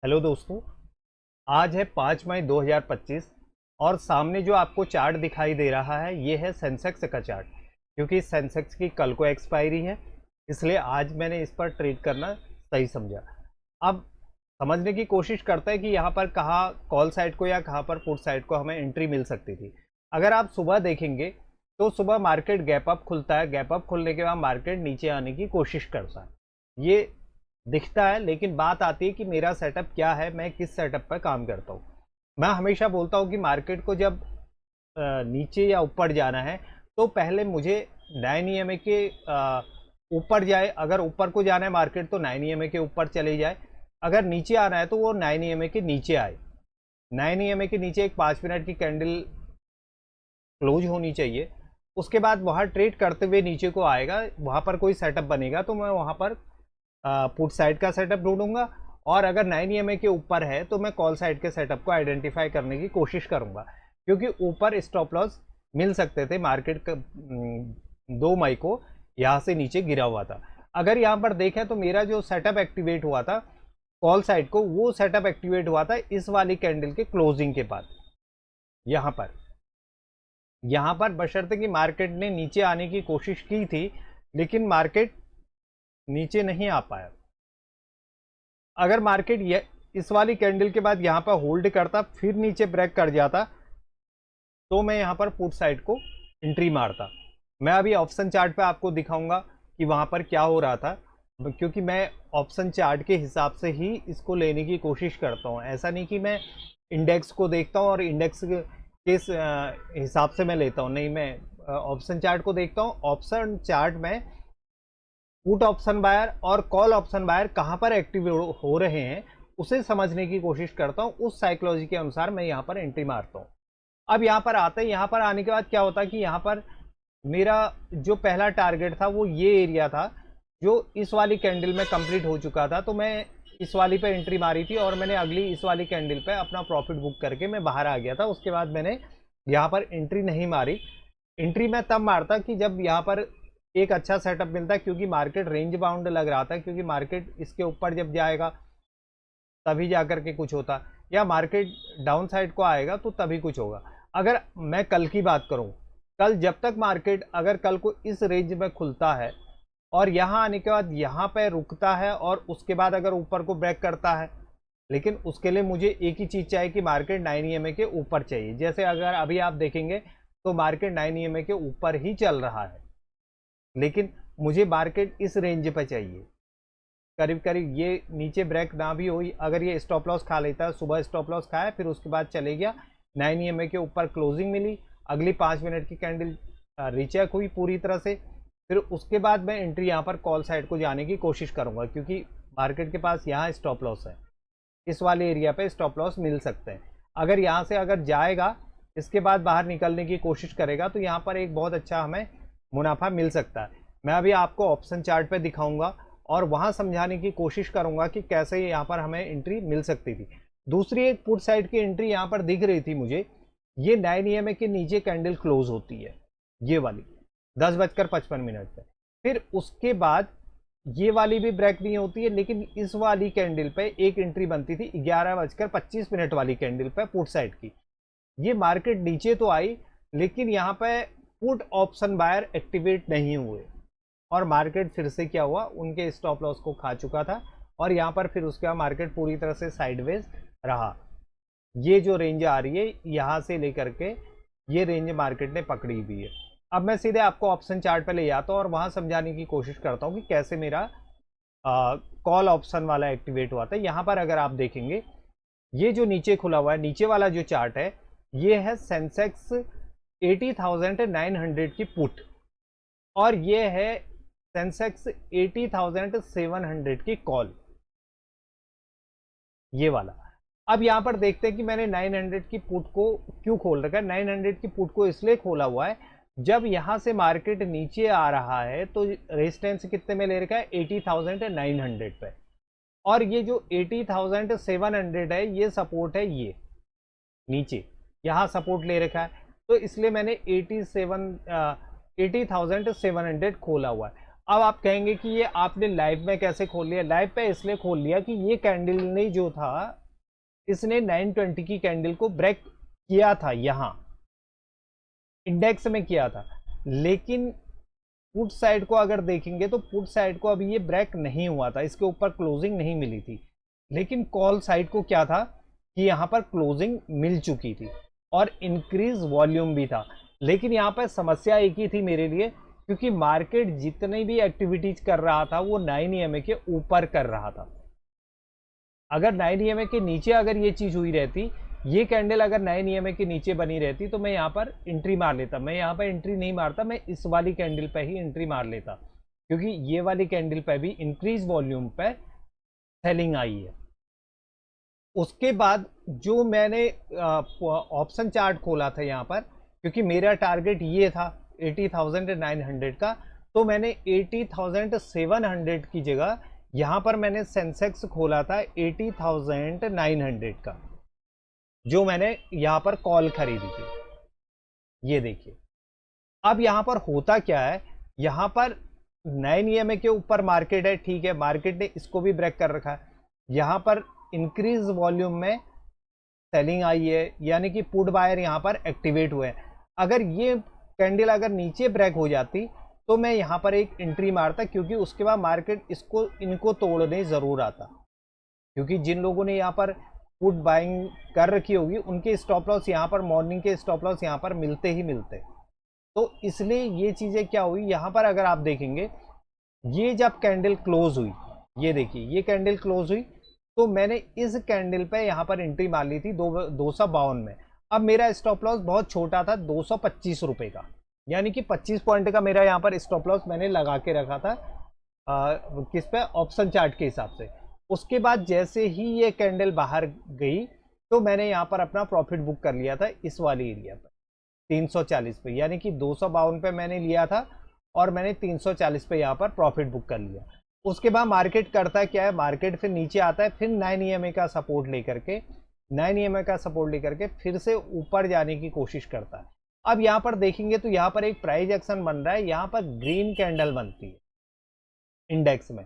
Hello दोस्तों। आज है 5 मई 2025 और सामने जो आपको चार्ट दिखाई दे रहा है ये है सेंसेक्स का चार्ट। क्योंकि सेंसेक्स की कल को एक्सपायरी है, इसलिए आज मैंने इस पर ट्रेड करना सही समझा। अब समझने की कोशिश करते हैं कि यहाँ पर कहाँ कॉल साइड को या कहाँ पर पुट साइड को हमें एंट्री मिल सकती थी। अगर आप सुबह देखेंगे तो सुबह मार्केट गैप अप खुलता है, गैप अप खुलने के बाद मार्केट नीचे आने की कोशिश करता है, ये दिखता है। लेकिन बात आती है कि मेरा सेटअप क्या है, मैं किस सेटअप पर काम करता हूँ। मैं हमेशा बोलता हूँ कि मार्केट को जब नीचे या ऊपर जाना है तो पहले मुझे 9 EMA के ऊपर जाए। अगर ऊपर को जाना है मार्केट तो 9 EMA के ऊपर चले जाए, अगर नीचे आना है तो वो 9 EMA के नीचे आए। 9 EMA के नीचे एक 5 मिनट की कैंडल क्लोज होनी चाहिए। उसके बाद वहाँ ट्रेड करते हुए नीचे को आएगा, वहाँ पर कोई सेटअप बनेगा तो मैं वहाँ पर पुट साइड का सेटअप ढूंढूंगा। और अगर 9 EMA के ऊपर है तो मैं कॉल साइड के सेटअप को आइडेंटिफाई करने की कोशिश करूंगा, क्योंकि ऊपर स्टॉप लॉस मिल सकते थे। मार्केट 2 मई को यहाँ से नीचे गिरा हुआ था। अगर यहाँ पर देखें तो मेरा जो सेटअप एक्टिवेट हुआ था कॉल साइड को, वो सेटअप एक्टिवेट हुआ था इस वाली कैंडल के क्लोजिंग के बाद। यहाँ पर बशर्ते कि मार्केट ने नीचे आने की कोशिश की थी, लेकिन मार्केट नीचे नहीं आ पाया। अगर मार्केट ये इस वाली कैंडल के बाद यहाँ पर होल्ड करता, फिर नीचे ब्रेक कर जाता, तो मैं यहाँ पर पुट साइड को एंट्री मारता। मैं अभी ऑप्शन चार्ट पे आपको दिखाऊंगा कि वहाँ पर क्या हो रहा था, क्योंकि मैं ऑप्शन चार्ट के हिसाब से ही इसको लेने की कोशिश करता हूँ। ऐसा नहीं कि मैं इंडेक्स को देखता हूँ और इंडेक्स के हिसाब से मैं लेता हूँ, नहीं, मैं ऑप्शन चार्ट को देखता हूँ। ऑप्शन चार्ट में पुट ऑप्शन बायर और कॉल ऑप्शन बायर कहां पर एक्टिव हो रहे हैं उसे समझने की कोशिश करता हूं। उस साइकोलॉजी के अनुसार मैं यहां पर एंट्री मारता हूं। अब यहां पर आते हैं, यहां पर आने के बाद क्या होता है कि यहां पर मेरा जो पहला टारगेट था वो ये एरिया था जो इस वाली कैंडल में कंप्लीट हो चुका था। तो मैं इस वाली पे एंट्री मारी थी और मैंने अगली इस वाली कैंडल पे अपना प्रॉफिट बुक करके मैं बाहर आ गया था। उसके बाद मैंने यहाँ पर एंट्री नहीं मारी। एंट्री मैं तब मारता कि जब यहाँ पर एक अच्छा सेटअप मिलता है, क्योंकि मार्केट रेंज बाउंड लग रहा था, क्योंकि मार्केट इसके ऊपर जब जाएगा तभी जाकर के कुछ होता, या मार्केट डाउन साइड को आएगा तो तभी कुछ होगा। अगर मैं कल की बात करूं, कल जब तक मार्केट अगर कल को इस रेंज में खुलता है और यहां आने के बाद यहां पे रुकता है और उसके बाद अगर ऊपर को ब्रेक करता है, लेकिन उसके लिए मुझे एक ही चीज चाहिए कि मार्केट 9 EMA के ऊपर चाहिए। जैसे अगर अभी आप देखेंगे तो मार्केट 9 EMA के ऊपर ही चल रहा है, लेकिन मुझे मार्केट इस रेंज पे चाहिए, करीब करीब ये नीचे ब्रेक ना भी हुई। अगर ये स्टॉप लॉस खा लेता है, सुबह स्टॉप लॉस खाया फिर उसके बाद चले गया, 9 EMA के ऊपर क्लोजिंग मिली, अगली 5 मिनट की कैंडल रीचेक हुई पूरी तरह से, फिर उसके बाद मैं एंट्री यहाँ पर कॉल साइड को जाने की कोशिश करूंगा, क्योंकि मार्केट के पास यहाँ स्टॉप लॉस है, इस वाले एरिया पे स्टॉप लॉस मिल सकते हैं। अगर यहाँ से अगर जाएगा, इसके बाद बाहर निकलने की कोशिश करेगा, तो यहाँ पर एक बहुत अच्छा हमें मुनाफा मिल सकता है। मैं अभी आपको ऑप्शन चार्ट पे दिखाऊंगा और वहां समझाने की कोशिश करूंगा कि कैसे यहाँ पर हमें एंट्री मिल सकती थी। दूसरी एक पुट साइड की एंट्री यहाँ पर दिख रही थी मुझे, ये 9 EMA के नीचे कैंडल क्लोज होती है, ये वाली 10:55 पे। फिर उसके बाद ये वाली भी ब्रेक नहीं होती है, लेकिन इस वाली कैंडल पे एक एंट्री बनती थी 11:25 वाली कैंडल पे पुट साइड की। ये मार्केट नीचे तो आई, लेकिन यहाँ पे पुट ऑप्शन बायर एक्टिवेट नहीं हुए और मार्केट फिर से क्या हुआ, उनके स्टॉप लॉस को खा चुका था और यहाँ पर फिर उसके बाद मार्केट पूरी तरह से साइडवेज रहा। ये जो रेंज आ रही है यहाँ से लेकर के ये रेंज मार्केट ने पकड़ी हुई है। अब मैं सीधे आपको ऑप्शन चार्ट पे ले जाता हूँ और वहां समझाने की कोशिश करता हूँ कि कैसे मेरा कॉल ऑप्शन वाला एक्टिवेट हुआ था। यहाँ पर अगर आप देखेंगे ये जो नीचे खुला हुआ है, नीचे वाला जो चार्ट है, ये है सेंसेक्स 80,900 की पुट और ये है सेंसेक्स 80,700 की कॉल, ये वाला। अब यहां पर देखते हैं कि मैंने 900 की पुट को क्यों खोल रखा है। 900 की पुट को इसलिए खोला हुआ है, जब यहां से मार्केट नीचे आ रहा है तो रेजिस्टेंस कितने में ले रखा है, 80,900 पे, और ये जो 80,700 है ये सपोर्ट है, ये नीचे यहां सपोर्ट ले रखा है, तो इसलिए मैंने 80,700 खोला हुआ है। अब आप कहेंगे कि ये आपने लाइव में कैसे खोल लिया? लाइव पे इसलिए खोल लिया कि ये कैंडल ने जो था, इसने 920 की कैंडल को ब्रेक किया था, यहां इंडेक्स में किया था, लेकिन पुट साइड को अगर देखेंगे तो पुट साइड को अभी ये ब्रेक नहीं हुआ था, इसके ऊपर क्लोजिंग नहीं मिली थी। लेकिन कॉल साइड को क्या था कि यहां पर क्लोजिंग मिल चुकी थी और इंक्रीज वॉल्यूम भी था। लेकिन यहां पर समस्या एक ही थी मेरे लिए, क्योंकि मार्केट जितनी भी एक्टिविटीज कर रहा था वो 9 EMA के ऊपर कर रहा था। अगर 9 EMA के नीचे अगर ये चीज हुई रहती, ये कैंडल अगर 9 EMA के नीचे बनी रहती, तो मैं यहाँ पर एंट्री मार लेता। मैं यहाँ पर एंट्री नहीं मारता, मैं इस वाली कैंडल पे ही एंट्री मार लेता, क्योंकि ये वाली कैंडल पे भी इंक्रीज वॉल्यूम पे सेलिंग आई है। उसके बाद जो मैंने ऑप्शन चार्ट खोला था यहाँ पर, क्योंकि मेरा टारगेट ये था 80,900 का, तो मैंने 80,700 की जगह यहाँ पर मैंने सेंसेक्स खोला था 80,900 का, जो मैंने यहाँ पर कॉल खरीदी थी। ये देखिए, अब यहाँ पर होता क्या है, यहाँ पर 9 EMA के ऊपर मार्केट है, ठीक है, मार्केट ने इसको भी ब्रेक कर रखा है। यहाँ पर इंक्रीज वॉल्यूम में सेलिंग आई है, यानी कि पुट बायर यहाँ पर एक्टिवेट हुए हैं। अगर ये कैंडल अगर नीचे ब्रेक हो जाती तो मैं यहाँ पर एक एंट्री मारता, क्योंकि उसके बाद मार्केट इनको तोड़ने जरूर आता, क्योंकि जिन लोगों ने यहाँ पर पुट बाइंग कर रखी होगी उनके स्टॉप लॉस यहाँ पर, मॉर्निंग के स्टॉप लॉस यहाँ पर मिलते ही मिलते। तो इसलिए ये चीजें क्या हुई, यहाँ पर अगर आप देखेंगे, ये जब कैंडल क्लोज हुई, ये देखिए ये कैंडल क्लोज हुई, तो मैंने इस कैंडल पे यहाँ पर एंट्री मार ली थी 252 में। अब मेरा स्टॉप लॉस बहुत छोटा था, 225 रुपए का, यानी कि 25 पॉइंट का मेरा यहाँ पर स्टॉप लॉस मैंने लगा के रखा था किस पे, ऑप्शन चार्ट के हिसाब से। उसके बाद जैसे ही ये कैंडल बाहर गई तो मैंने यहाँ पर अपना प्रॉफिट बुक कर लिया था इस वाली एरिया पर 340 पे, यानी कि 252 पे मैंने लिया था और मैंने 340 पे यहाँ पर प्रॉफिट बुक कर लिया। उसके बाद मार्केट करता क्या है, मार्केट फिर नीचे आता है, फिर 9 EMA का सपोर्ट लेकर के, 9 EMA का सपोर्ट लेकर के फिर से ऊपर जाने की कोशिश करता है। अब यहाँ पर देखेंगे तो यहाँ पर एक प्राइस एक्शन बन रहा है, यहाँ पर ग्रीन कैंडल बनती है इंडेक्स में,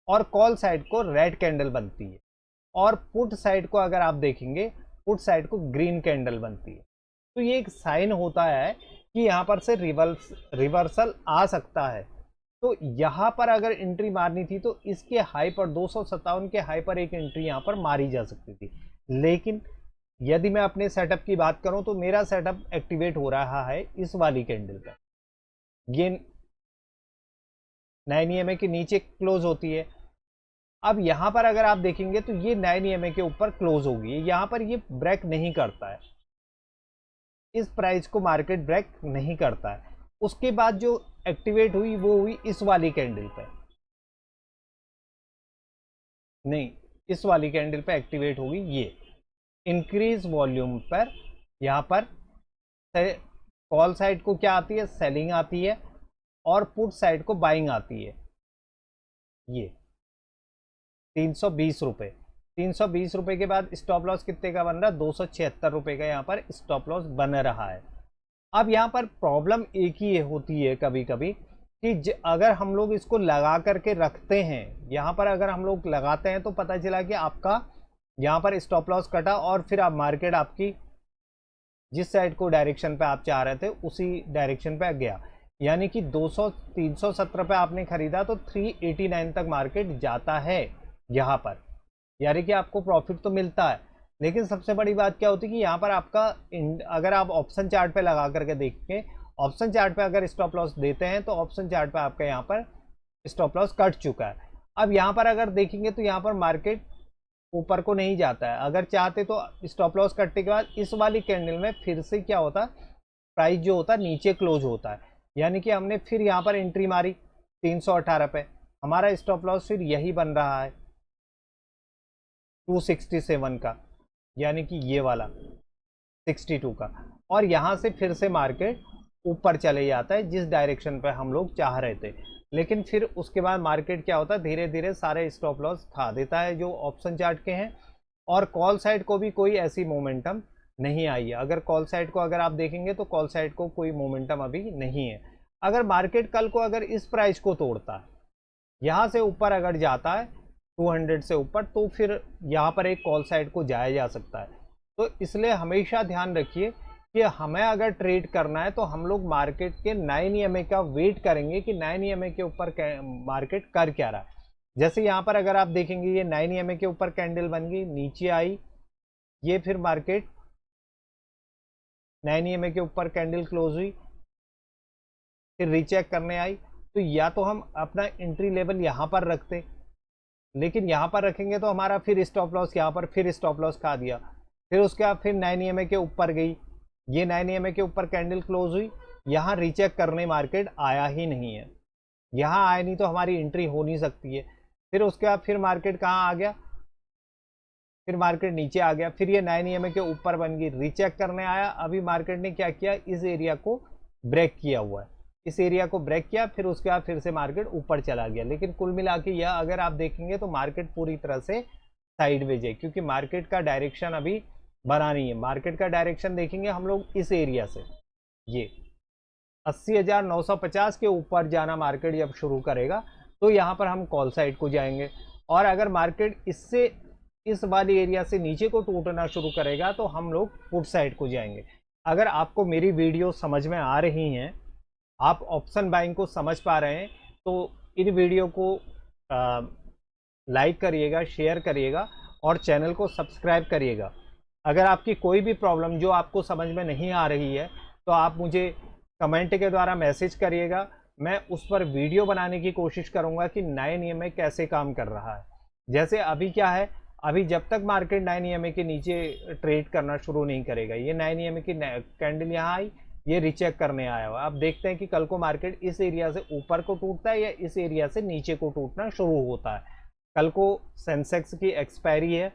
और कॉल साइड को रेड कैंडल बनती है, और पुट साइड को अगर आप देखेंगे, पुट साइड को ग्रीन कैंडल बनती है। तो ये एक साइन होता है कि यहाँ पर से रिवर्सल आ सकता है। तो यहाँ पर अगर एंट्री मारनी थी तो इसके हाई पर 257 के हाई पर एक एंट्री यहाँ पर मारी जा सकती थी। लेकिन यदि मैं अपने सेटअप की बात करूं तो मेरा सेटअप एक्टिवेट हो रहा है इस वाली कैंडल पर, ये 9 EMA के नीचे क्लोज होती है। अब यहाँ पर अगर आप देखेंगे तो ये 9 EMA के ऊपर क्लोज होगी, यहाँ पर ये ब्रेक नहीं करता है, इस प्राइस को मार्केट ब्रेक नहीं करता है। उसके बाद जो एक्टिवेट हुई वो हुई इस वाली कैंडल पे, नहीं इस वाली कैंडल पे एक्टिवेट होगी ये इंक्रीज वॉल्यूम पर। यहाँ पर कॉल साइड को क्या आती है, सेलिंग आती है, और पुट साइड को बाइंग आती है। ये 320 रुपए, 320 रुपए के बाद स्टॉप लॉस कितने का बन रहा है, 276 रुपए का यहाँ पर स्टॉप लॉस बन रहा है। अब यहाँ पर प्रॉब्लम एक ही होती है कभी कभी कि अगर हम लोग इसको लगा करके रखते हैं, यहाँ पर अगर हम लोग लगाते हैं तो पता चला कि आपका यहाँ पर स्टॉप लॉस कटा और फिर आप मार्केट आपकी जिस साइड को डायरेक्शन पे आप चाह रहे थे उसी डायरेक्शन पे गया, यानी कि 317 पे आपने खरीदा तो 389 तक मार्केट जाता है यहाँ पर, यानी कि आपको प्रॉफिट तो मिलता है। लेकिन सबसे बड़ी बात क्या होती है कि यहाँ पर आपका अगर आप ऑप्शन चार्ट पे लगा करके देखें, ऑप्शन चार्ट पे अगर स्टॉप लॉस देते हैं तो ऑप्शन चार्ट पे आपका यहाँ पर स्टॉप लॉस कट चुका है। अब यहाँ पर अगर देखेंगे तो यहाँ पर मार्केट ऊपर को नहीं जाता है, अगर चाहते तो स्टॉप लॉस कटने के बाद इस वाली कैंडल में फिर से क्या होता, प्राइस जो होता नीचे क्लोज होता है, यानी कि हमने फिर यहाँ पर एंट्री मारी 318 पे, हमारा स्टॉप लॉस फिर यही बन रहा है 267 का, यानी कि ये वाला 62 का, और यहाँ से फिर से मार्केट ऊपर चले जाता है जिस डायरेक्शन पे हम लोग चाह रहे थे। लेकिन फिर उसके बाद मार्केट क्या होता है, धीरे धीरे सारे स्टॉप लॉस खा देता है जो ऑप्शन चार्ट के हैं, और कॉल साइड को भी कोई ऐसी मोमेंटम नहीं आई है। अगर कॉल साइड को अगर आप देखेंगे तो कॉल साइड को कोई मोमेंटम अभी नहीं है। अगर मार्केट कल को अगर इस प्राइस को तोड़ता है, यहाँ से ऊपर अगर जाता है 200 से ऊपर, तो फिर यहाँ पर एक कॉल साइड को जाया जा सकता है। तो इसलिए हमेशा ध्यान रखिए कि हमें अगर ट्रेड करना है तो हम लोग मार्केट के 9 EMA का वेट करेंगे कि 9 EMA के ऊपर मार्केट कर क्या रहा है। जैसे यहाँ पर अगर आप देखेंगे ये 9 EMA के ऊपर कैंडल बन गई, नीचे आई, ये फिर मार्केट 9 EMA के ऊपर कैंडल क्लोज हुई, फिर रीचेक करने आई। तो या तो हम अपना एंट्री लेवल यहाँ पर रखते, लेकिन यहाँ पर रखेंगे तो हमारा फिर स्टॉप लॉस यहाँ पर फिर स्टॉप लॉस खा दिया। फिर उसके बाद फिर 9 EMA के ऊपर गई, ये 9 EMA के ऊपर कैंडल क्लोज हुई, यहाँ रीचेक करने मार्केट आया ही नहीं है, यहाँ आया नहीं तो हमारी एंट्री हो नहीं सकती है। फिर उसके बाद फिर मार्केट कहाँ आ गया, फिर मार्केट नीचे आ गया, फिर ये 9 EMA के ऊपर बन गई, रीचेक करने आया। अभी मार्केट ने क्या किया, इस एरिया को ब्रेक किया हुआ है, इस एरिया को ब्रेक किया, फिर उसके बाद फिर से मार्केट ऊपर चला गया। लेकिन कुल मिला के यह अगर आप देखेंगे तो मार्केट पूरी तरह से साइडवेज है, क्योंकि मार्केट का डायरेक्शन अभी बना नहीं है। मार्केट का डायरेक्शन देखेंगे हम लोग इस एरिया से, ये 80,950 के ऊपर जाना मार्केट जब शुरू करेगा तो यहाँ पर हम कॉल साइड को जाएंगे। और अगर मार्केट इससे इस वाली एरिया से नीचे को टूटना शुरू करेगा तो हम लोग पुट साइड को जाएंगे। अगर आपको मेरी वीडियो समझ में आ रही हैं, आप ऑप्शन बाइंग को समझ पा रहे हैं, तो इन वीडियो को लाइक करिएगा, शेयर करिएगा और चैनल को सब्सक्राइब करिएगा। अगर आपकी कोई भी प्रॉब्लम जो आपको समझ में नहीं आ रही है तो आप मुझे कमेंट के द्वारा मैसेज करिएगा, मैं उस पर वीडियो बनाने की कोशिश करूंगा कि 9 EMA कैसे काम कर रहा है। जैसे अभी क्या है, अभी जब तक मार्केट 9 EMA के नीचे ट्रेड करना शुरू नहीं करेगा, ये 9 EMA की कैंडल यहाँ आई, ये रीचेक करने आया हुआ। अब देखते हैं कि कल को मार्केट इस एरिया से ऊपर को टूटता है या इस एरिया से नीचे को टूटना शुरू होता है। कल को सेंसेक्स की एक्सपायरी है,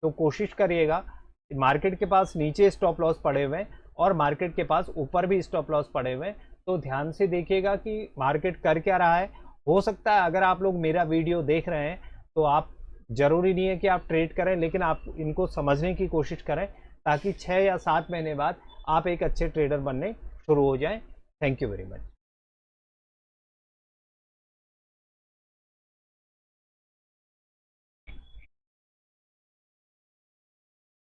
तो कोशिश करिएगा, मार्केट के पास नीचे स्टॉप लॉस पड़े हुए हैं और मार्केट के पास ऊपर भी स्टॉप लॉस पड़े हुए हैं, तो ध्यान से देखिएगा कि मार्केट कर क्या रहा है। हो सकता है अगर आप लोग मेरा वीडियो देख रहे हैं तो आप, जरूरी नहीं है कि आप ट्रेड करें, लेकिन आप इनको समझने की कोशिश करें ताकि 6 या 7 महीने बाद आप एक अच्छे ट्रेडर बनने शुरू हो जाएं। Thank you very much.